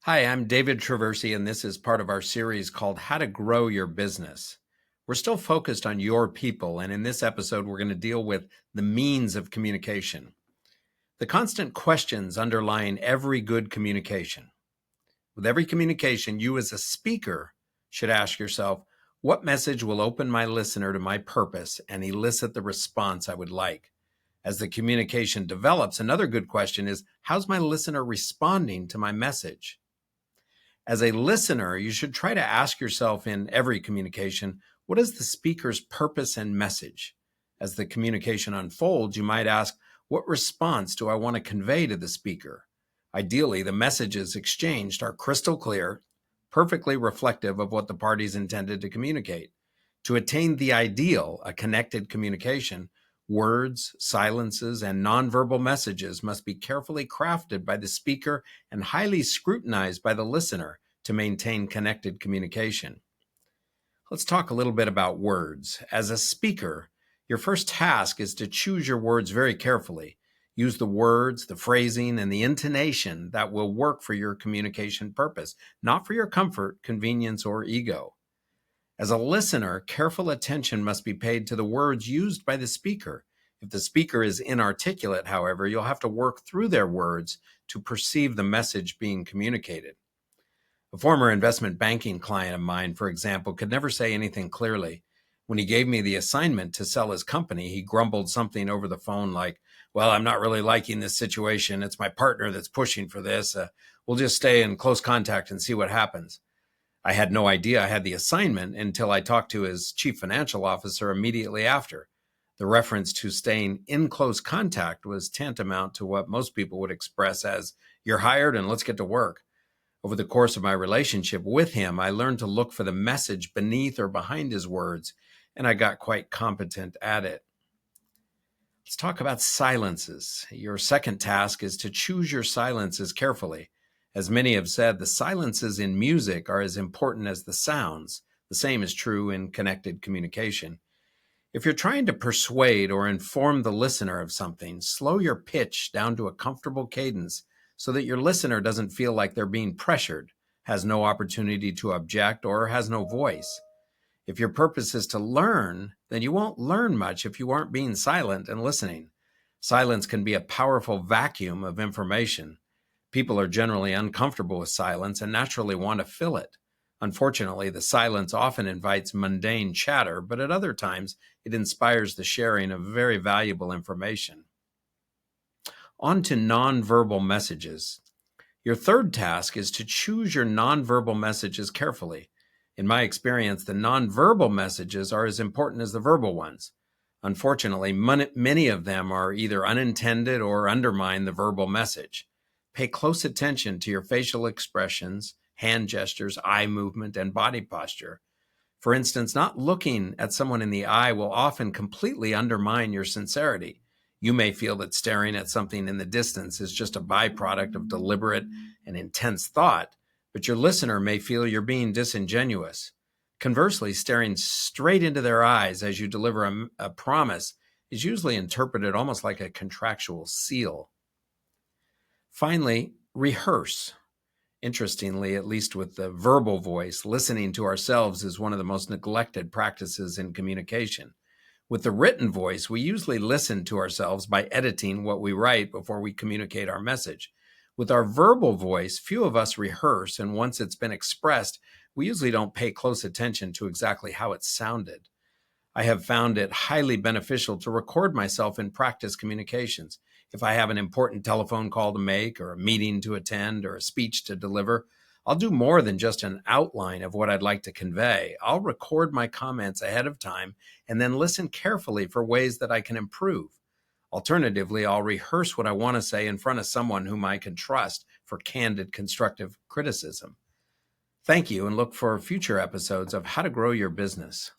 Hi, I'm David Traversi, and this is part of our series called How to Grow Your Business. We're still focused on your people, and in this episode, we're going to deal with the means of communication. The constant questions underlying every good communication. With every communication, you as a speaker should ask yourself, what message will open my listener to my purpose and elicit the response I would like? As the communication develops, another good question is, how's my listener responding to my message? As a listener, you should try to ask yourself in every communication, what is the speaker's purpose and message? As the communication unfolds, you might ask, what response do I want to convey to the speaker? Ideally, the messages exchanged are crystal clear, perfectly reflective of what the parties intended to communicate. To attain the ideal, a connected communication, words, silences, and nonverbal messages must be carefully crafted by the speaker and highly scrutinized by the listener to maintain connected communication. Let's talk a little bit about words. As a speaker, your first task is to choose your words very carefully. Use the words, the phrasing, and the intonation that will work for your communication purpose, not for your comfort, convenience, or ego. As a listener, careful attention must be paid to the words used by the speaker. If the speaker is inarticulate, however, you'll have to work through their words to perceive the message being communicated. A former investment banking client of mine, for example, could never say anything clearly. When he gave me the assignment to sell his company, he grumbled something over the phone like, well, I'm not really liking this situation. It's my partner that's pushing for this. We'll just stay in close contact and see what happens. I had no idea I had the assignment until I talked to his chief financial officer immediately after. The reference to staying in close contact was tantamount to what most people would express as, you're hired and let's get to work. Over the course of my relationship with him, I learned to look for the message beneath or behind his words, and I got quite competent at it. Let's talk about silences. Your second task is to choose your silences carefully. As many have said, the silences in music are as important as the sounds. The same is true in connected communication. If you're trying to persuade or inform the listener of something, slow your pitch down to a comfortable cadence so that your listener doesn't feel like they're being pressured, has no opportunity to object, or has no voice. If your purpose is to learn, then you won't learn much if you aren't being silent and listening. Silence can be a powerful vacuum of information. People are generally uncomfortable with silence and naturally want to fill it. Unfortunately, the silence often invites mundane chatter, but at other times, it inspires the sharing of very valuable information. On to nonverbal messages. Your third task is to choose your nonverbal messages carefully. In my experience, the nonverbal messages are as important as the verbal ones. Unfortunately, many of them are either unintended or undermine the verbal message. Pay close attention to your facial expressions, hand gestures, eye movement, and body posture. For instance, not looking at someone in the eye will often completely undermine your sincerity. You may feel that staring at something in the distance is just a byproduct of deliberate and intense thought, but your listener may feel you're being disingenuous. Conversely, staring straight into their eyes as you deliver a promise is usually interpreted almost like a contractual seal. Finally, rehearse. Interestingly, at least with the verbal voice, listening to ourselves is one of the most neglected practices in communication. With the written voice, we usually listen to ourselves by editing what we write before we communicate our message. With our verbal voice, few of us rehearse, and once it's been expressed, we usually don't pay close attention to exactly how it sounded. I have found it highly beneficial to record myself in practice communications. If I have an important telephone call to make, or a meeting to attend, or a speech to deliver, I'll do more than just an outline of what I'd like to convey. I'll record my comments ahead of time and then listen carefully for ways that I can improve. Alternatively, I'll rehearse what I want to say in front of someone whom I can trust for candid, constructive criticism. Thank you, and look for future episodes of How to Grow Your Business.